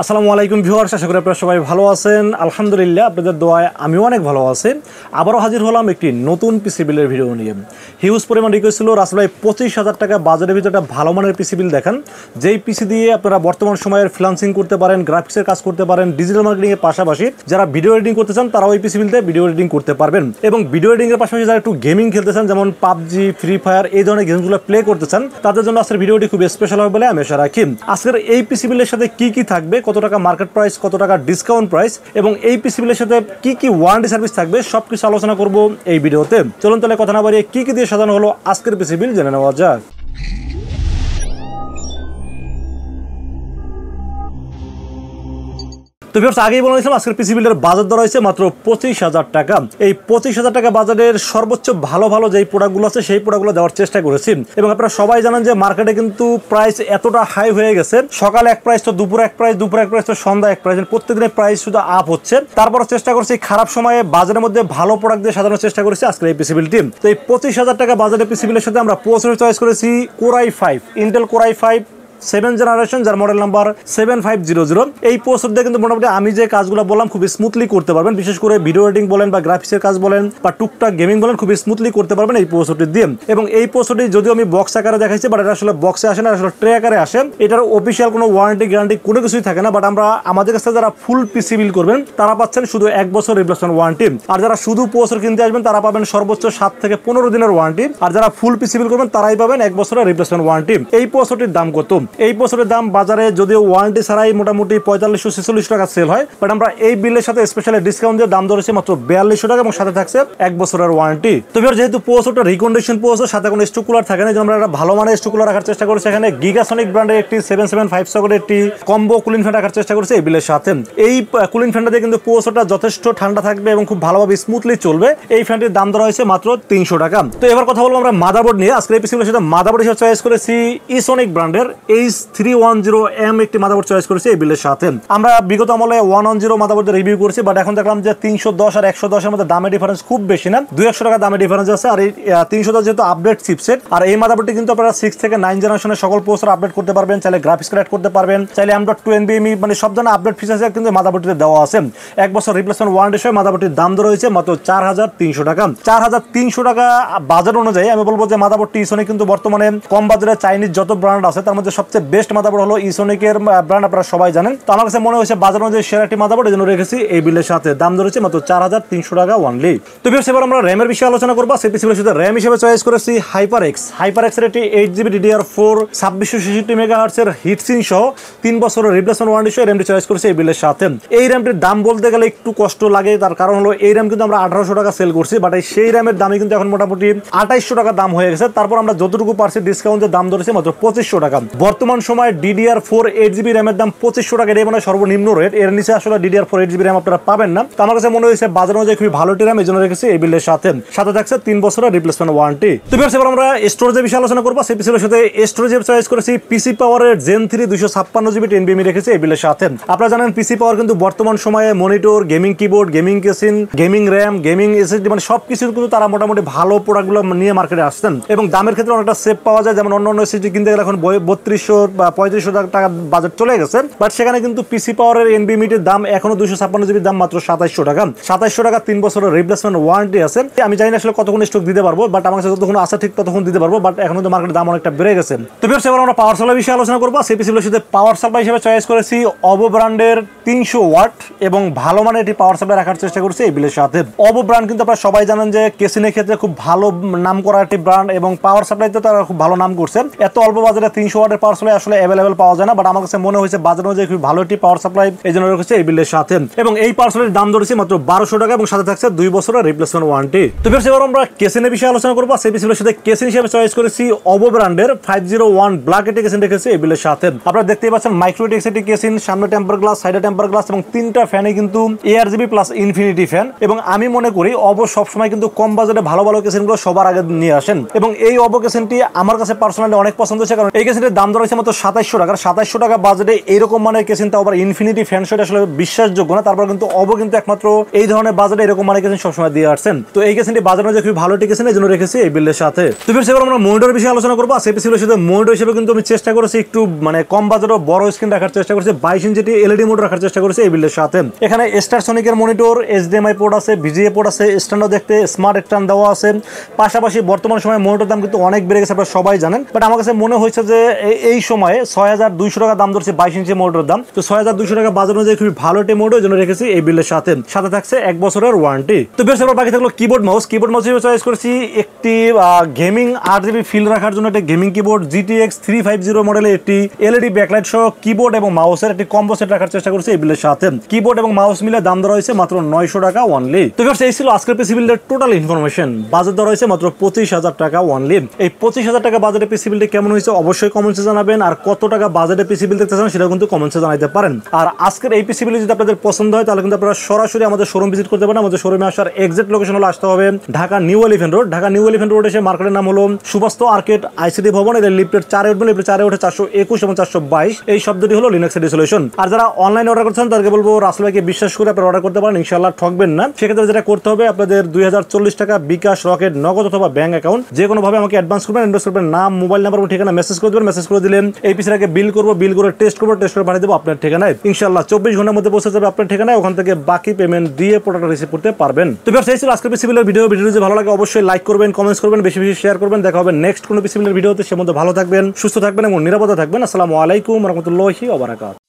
আসসালামু আলাইকুম ভিউয়ার্স, আশা করি আপনারা সবাই ভালো আছেন। আলহামদুলিল্লাহ, আপনাদের দোয়ায় আমিও অনেক ভালো আছি। আবারও হাজির হলাম একটি নতুন পিসি বিলের ভিডিও নিয়ে। হিউজ পরিমাণ রিকোয়েস্ট ছিল রাসেল ভাই 25,000 টাকা বাজারের ভিতরে একটা ভালো মানের পিসি বিল দেখান, যেই পিসি দিয়ে আপনারা বর্তমান সময়ের ফ্রিল্যান্সিং করতে পারেন, গ্রাফিক্সের কাজ করতে পারেন, ডিজিটাল মার্কেটিংয়ের পাশাপাশি যারা ভিডিও এডিটিং করতে চান তারাও এই পিসি বিলতে ভিডিও এডিটিং করতে পারবেন। এবং ভিডিও এডিটিংয়ের পাশাপাশি যারা একটু গেমিং খেলতে চান, যেমন পাবজি, ফ্রি ফায়ার এই ধরনের গেমগুলো প্লে করতে চান, তাদের জন্য আজকের ভিডিওটি খুব স্পেশাল হবে বলে আমি আশা রাখি। আজকের এই পিসি বিলের সাথে কি কি থাকবে, কত টাকা মার্কেট প্রাইস, কত টাকা ডিসকাউন্ট প্রাইস এবং এই পিসি বিলের সাথে কি কি ওয়ারেন্টি সার্ভিস থাকবে সবকিছু আলোচনা করব এই ভিডিওতে। চলুন তাহলে কথা না বাড়িয়ে কি কি দিয়ে সাজানো হলো আজকের পিসি বিল জেনে নেওয়া যাক। তো ভিউয়ার্স, আগেই বলেছিলাম আজকের পিসি বিলের বাজার দর হয়েছে মাত্র 25,000 টাকা। এই 25,000 টাকা বাজারের সর্বোচ্চ ভালো ভালো যেই প্রোডাক্টগুলো আছে সেই প্রোডাক্টগুলো দেওয়ার চেষ্টা করেছি। এবং আপনারা সবাই জানেন যে মার্কেটে কিন্তু প্রাইস এতটা হাই হয়ে গেছে, সকালে এক প্রাইস তো দুপুর এক প্রাইস, দুপুর এক প্রাইস তো সন্ধ্যা এক প্রাইস, প্রত্যেকদিনের প্রাইস শুধু আপ হচ্ছে। তারপরও চেষ্টা করছি খারাপ সময়ে বাজারের মধ্যে ভালো প্রোডাক্ট দিয়ে সাজানোর চেষ্টা করেছি আজকের এই পিসি বিলটি। তো এই 25,000 টাকা বাজারের পিসি বিলের সাথে আমরা প্রসেসর চয়েস করেছি কোরাই 5, ইন্টেল কোরাই 5 7 জেনারেশন, যার মডেল নাম্বার 7500। এই প্রসেসর দিয়ে কিন্তু মোটামুটি আমি যে কাজগুলো বললাম খুব স্মুথলি করতে পারবেন, বিশেষ করে ভিডিও এডিটিং বলেন বা গ্রাফিক্সের কাজ বলেন বা টুকটাক গেমিং বলেন, খুব স্মুথলি করতে পারবেন এই প্রসেসরটি দিয়ে। এবং এই প্রসেসরটি যদিও আমি বক্স আকারে দেখাইছি, বাট এটা আসলে বক্সে আসে না, আসলে ট্রে আকারে আসে। এটার অফিসিয়াল কোনো ওয়ারেন্টি গ্যারান্টি কোনো কিছুই থাকে না, বাট আমরা আমাদের কাছে যারা ফুল পিসি বিল করবেন তারা পাচ্ছেন শুধু 1 বছর রিপ্লেসমেন্ট ওয়ারেন্টি। আর যারা শুধু প্রসেসর কিনতে আসবেন তারা পাবেন সর্বোচ্চ 7 থেকে 15 দিনের ওয়ারেন্টি। আর যারা ফুল পিসি বিল করবেন তারাই পাবেন 1 বছরের রিপ্লেসমেন্ট ওয়ারেন্টি। এই প্রসেসরটির দাম কত? এই প্রসেসরের দাম বাজারে যদিও ওয়ারেন্টি ছাড়াই মোটামুটি 4546 টাকা সেল হয়, বাট আমরা এই বিলের সাথে স্পেশালি ডিসকাউন্ট দিয়ে দাম ধরেছি মাত্র 4200 টাকা এবং সাথে থাকছে 1 বছরের ওয়ারেন্টি। তো যেহেতু প্রসেসরটা রিকন্ডিশন প্রসেসর, সাথে কোনো স্টক কুলার থাকে না, যে আমরা একটা ভালো মানের স্টক কুলার রাখার চেষ্টা করেছি। এখানে গিগাসনিক ব্র্যান্ডের একটি 775 সকেটের একটি কম্বো কুলিং ফ্যান রাখার চেষ্টা করেছি এই বিলের সাথে। এই কুলিং ফ্যানটা দিয়ে কিন্তু প্রসেসরটা যথেষ্ট ঠান্ডা থাকবে এবং খুব ভালোভাবে স্মুথলি চলবে। এই ফ্যানটির দাম ধরা হয়েছে মাত্র 300 টাকা। তো এবার কথা বলবো আমরা মাদারবোর্ড নিয়ে। আজকে এই পিসি বিলের সাথে মাদারবোর্ড হিসেবে চয়েস করেছি ইসোনিক ব্র্যান্ডের H310M একটি মাদারবোর্ড চয়েস করেছি এই বিলের সাথে। আমরা বিগত আমলে 110 মাদারবোর্ডের রিভিউ করেছি, বাট এখন দেখলাম যে 310 আর 110 এর মধ্যে দামের ডিফারেন্স খুব বেশি না, 200 টাকা দামের ডিফারেন্স আছে। আর এই 310 যেহেতু আপডেট চিপসেট, আর এই মাদারবোর্ডটি কিন্তু আপনারা 6 থেকে 9 জেনারেশনের সকল প্রসেসর আপডেট করতে পারবেন, চাইলে গ্রাফিক্স কার্ড করতে পারবেন, চাইলে M.2 NVMe মানে সব ধরনের আপডেট ফিচার্স কিন্তু মাদারবোর্ডটিতে দেওয়া আছে। 1 বছর রিপ্লেসমেন্ট ওয়ারেন্টি সহ মাদারবোর্ডটির দাম ধরে হয়েছে মাত্র 4300 টাকা। 4300 টাকা বাজার অনুযায়ী আমি বলবো যে মাদারবোর্ডটি ইসোনিক কিন্তু বর্তমানে কম বাজারে চাইনিজ যত ব্র্যান্ড আছে তার মধ্যে সবচেয়ে বেস্ট মাদারবোর্ড হলো ইসোনিকের ব্র্যান্ড, আপনারা সবাই জানেন। তো আমার কাছে মনে হয়েছে বাজার অনুযায়ী সেরা একটি মাদারবোর্ড এজন্য রেখেছি এই বিলের সাথে। দাম ধরেছে মাত্র 4300 টাকা অনলি। তো ভিউয়ার্স, এবার আমরা র্যামের বিষয়ে আলোচনা করব। সেই পিসি বিলের সাথে র্যাম হিসেবে চয়েস করেছি Hyperx এর একটি 8GB DDR4 2666 মেগাহার্টজ এর হিটসিং সহ 3 বছরের রিপ্লেসমেন্ট ওয়ারেন্টি সহ র্যামটি চয়েস করেছি এই বিলের সাথে। এই র্যামটির দাম বলতে গেলে একটু কষ্ট লাগে, তার কারণ হলো এই র্যাম কিন্তু আমরা 1800 টাকা সেল করছি, বাট সেই র্যামের দামই কিন্তু এখন মোটামুটি 2800 টাকা দাম হয়ে গেছে। তারপর আমরা যতটুকু পারছি ডিসকাউন্টের দাম ধরেছি মাত্র 2500 টাকা। বর্তমান সময়ে DDR4 8GB র্যামের দাম 2500 টাকা, এটাই মানে সর্বনিম্ন রেট। এর নিচে আসলে DDR4 8GB র্যাম আপনারা পাবেন না। তো আমার কাছে মনে হয়েছে বাজার অনুযায়ী খুবই ভালো র্যাম, এই জন্য রেখেছি এই বিলের সাথে। সাথে থাকছে 3 বছরের রিপ্লেসমেন্ট ওয়ারেন্টি। তো এবার আমরা স্টোরেজের বিষয়ে আলোচনা করবো। সেই পিসির সাথে স্টোরেজের চয়েস করেছি পিসি পাওয়ারের Gen 3 256GB NVMe রেখেছি এই বিলের সাথে। আপনারা জানেন পিসি পাওয়ার কিন্তু বর্তমান সময়ে monitor, gaming keyboard, gaming casing, gaming RAM, gaming SSD মানে সবকিছু কিন্তু তারা মোটামুটি ভালো প্রোডাক্টগুলো নিয়ে মার্কেটে আসছেন এবং দামের ক্ষেত্রে অনেকটা সেভ পাওয়া যায়। যেমন অন্য এসএসডি কিনতে গেলে এখন 3200 বা 3500 টাকা বাজেট চলে গেছে, বাট সেখানে কিন্তু পিসি পাওয়ারের NVMe এর দাম এখনো 256GB দাম মাত্র 2700 টাকা। 2700 টাকা 3 বছরের রিপ্লেসমেন্ট ওয়ারেন্টি আছে। আমি জানি না আসলে কতক্ষণ স্টক দিতে পারবো, বাট আমার কাছে যতক্ষণ আসা ঠিক ততক্ষণ দিতে পারবো, বাট এখন তো মার্কেটের দাম অনেকটা বেড়ে গেছে। তো ভিউয়ার্স, এবার আমরা পাওয়ার সাপ্লাই বিষয়ে আলোচনা করবো। সেই পিসি বিলের সাথে পাওয়ার সাপ্লাই হিসেবে চয়েস করেছি OVO ব্র্যান্ডের 300 ওয়াট এবং ভালো মানের একটি পাওয়ার সাপ্লাই রাখার চেষ্টা করছি এই বিলের সাথে। OVO ব্র্যান্ড কিন্তু আপনারা সবাই জানেন যে কেসিনের ক্ষেত্রে খুব ভালো নাম করা একটি ব্র্যান্ড এবং পাওয়ার সাপ্লাইতে তারা খুব ভালো নাম করছে। এত অল্প বাজারে 300 ওয়াটের পাওয়ার সাপ্লাই আসলে অ্যাভেলেবেল পাওয়া যায় না, বাট আমার কাছে মনে হয়েছে বাজার অনুযায়ী খুব ভালো একটি পাওয়ার সাপ্লাই এই জন্য রেখেছে এই বিলের সাথে। এবং এই পাওয়ার সাপ্লাইয়ের দাম ধরেছি মাত্র 1200 টাকা এবং সাথে থাকছে 2 বছরের রিপ্লেসমেন্ট ওয়ারেন্টি। তো ভিউয়ার্স, এবার আমরা কেসিনের বিষয়ে আলোচনা করবো। সেই পিসির সাথে কেসিন হিসেবে চয়েস করেছি OVO ব্র্যান্ডের 501 ব্ল্যাক একটি কেসিন রেখেছি এই বিলের সাথে। আপনারা দেখতেই পাচ্ছেন মাইক্রোটেক্স একটি কেসিন, সামনে টেম্পার গ্লাস, সাইডে টেম্পার গ্লাস এবং 3টা ফ্যানে কিন্তু ARGB প্লাস ইনফিনিটি ফ্যান। এবং আমি মনে করি OVO সবসময় কিন্তু কম বাজেটে ভালো ভালো কেসিনগুলো সবার আগে নিয়ে আসেন এবং এই OVO কেসিনটি আমার কাছে পার্সোনালি অনেক পছন্দ হয়েছে, কারণ এই কেসিনের দাম ধরে রয়েছে মাত্র 2700 টাকা। 2700 টাকা বাজেটে এইরকম মানের কেসিন, তাও আবার ইনফিনিটি ফ্যান শট, আসলে বিশ্বাসযোগ্য না। তারপর কিন্তু কিন্তু একমাত্র এই ধরনের বাজেটে এরকম মানের কেসিন সবসময় দিয়ে আসছেন। তো এই কেসিনটি বাজারে যে খুবই ভালো একটি কেসিন, এই জন্য রেখেছি এই বিল্ডের সাথে। তো ফির সেবার আমরা মনিটরের বিষয়ে আলোচনা করবো। আর সেই পিসিবিলের সাথে মনিটর হিসেবে কিন্তু আমি চেষ্টা করেছি একটু মানে কম বাজেটও বড় স্ক্রিন রাখার চেষ্টা করেছি, 22 ইঞ্চি এলইডি মোড রাখার চেষ্টা করেছি এই বিল্ডের সাথে। এখানে স্টারসনিকের মনিটর, এইচডিএমআই পোর্ট আছে, ভিজিএ পোর্ট আছে, স্ট্যান্ডও দেখতে স্মার্ট স্ট্যান্ড দেওয়া আছে। পাশাপাশি বর্তমান সময়ে মনিটর দাম কিন্তু অনেক বেড়ে গেছে, আপনারা সবাই জানেন। বাট আমার কাছে মনে হয়েছে যে এই সময়ে 6200 টাকা দাম ধরছে 22 ইঞ্চি মনিটরের দাম। তো 6200 টাকা বাজার অনুযায়ী খুবই ভালো একটি মনিটর, জন্য রেখেছি এই বিল্ডের সাথে। সাথে থাকছে 1 বছরের ওয়ারেন্টি। তো বেশ, এবার বাকি থাকলো কিবোর্ড মাউস। কিবোর্ড মাউস হিসেবে চয়েস করেছি একটি গেমিং আরজিবি ফিল রাখার জন্য একটা গেমিং কিবোর্ড, GTX 350 মডেলের একটি এলইডি ব্যাকলাইট সহ কিবোর্ড এবং মাউসের একটি কম্বো সেট রাখার চেষ্টা করেছি এই বিল্ডের সাথে। কিবোর্ড এবং মাউস মিলে দাম ধরা হয়েছে মাত্র 900 টাকা অনলি। তো ভিউয়ার্স, এই ছিল আজকের পিসি বিল্ডের টোটাল ইনফরমেশন। বাজেট ধরা হয়েছে মাত্র 25,000 টাকা অনলি। এই 25,000 টাকা বাজেটে পিসি বিল্ডটি কেমন হয়েছে অবশ্যই কমেন্টসে জানাবেন। আর কত টাকা বাজেটে পিসি বিল্ড দেখতে চান সেটাও কিন্তু কমেন্টসে জানাতে পারেন। আর আজকের এই পিসি বিল্ড যদি আপনাদের পছন্দ হয় তাহলে কিন্তু আপনারা সরাসরি আমাদের শোরুম ভিজিট করতে পারেন। আমাদের শোরুমে আসার এক্সাক্ট লোকেশন হলো আসতে হবে Dhaka new elephant road. Dhaka new elephant road এসে মার্কেটের নাম হলো সুবাস্তু আর্কেড আইসিডি ভবন। এদের লিফটের 4 উঠবেন, লিফটের 4 উঠে 421 এবং 422 এই শব্দটি হলো লিনাক্স সলিউশন। আর যারা অনলাইনে অর্ডার করছেন তাদেরকে বলবো রাসেল ভাইকে বিশ্বাস করে আপনারা অর্ডার করতে পারেন, ইনশাআল্লাহ ঠকবেন না। সেক্ষেত্রে যেটা করতে হবে, আপনাদের 2040 টাকা বিকাশ, রকেট, নগদ অথবা ব্যাংক অ্যাকাউন্ট যে কোনো ভাবে আমাকে অ্যাডভান্স করবেন। অ্যাডভান্স করবেন নাম, মোবাইল নাম্বার এবং ঠিকানা মেসেজ করে দেবেন। মেসেজ করে দিলেন এই পিসিটাকে বিল করবো, বিল করে টেস্ট করবো, টেস্ট করে পাঠিয়ে দেবো আপনার ঠিকানায়। ইনশাআল্লাহ 24 ঘন্টার মধ্যে পৌঁছে যাবে আপনার ঠিকানায়। ওখান থেকে বাকি পেমেন্ট দিয়ে প্রোডাক্ট রিসিভ করতে পারবেন। তো ভিউয়ার্স, এই ছিল আজকের পিসি বিল্ডের ভিডিও। ভিডিও যদি ভালো লাগে অবশ্যই লাইক করবেন, কমেন্টস করবেন, বেশি বেশি শেয়ার করবেন। দেখা হবে নেক্সট কোনো পিসি বিল্ডের ভিডিওতে। সে মধ্যে ভালো থাকবেন, সুস্থ থাকবেন এবং নিরাপদে থাকবেন। আসসালামু আলাইকুম ওয়া রাহমাতুল্লাহি ওয়া বারাকাতুহু।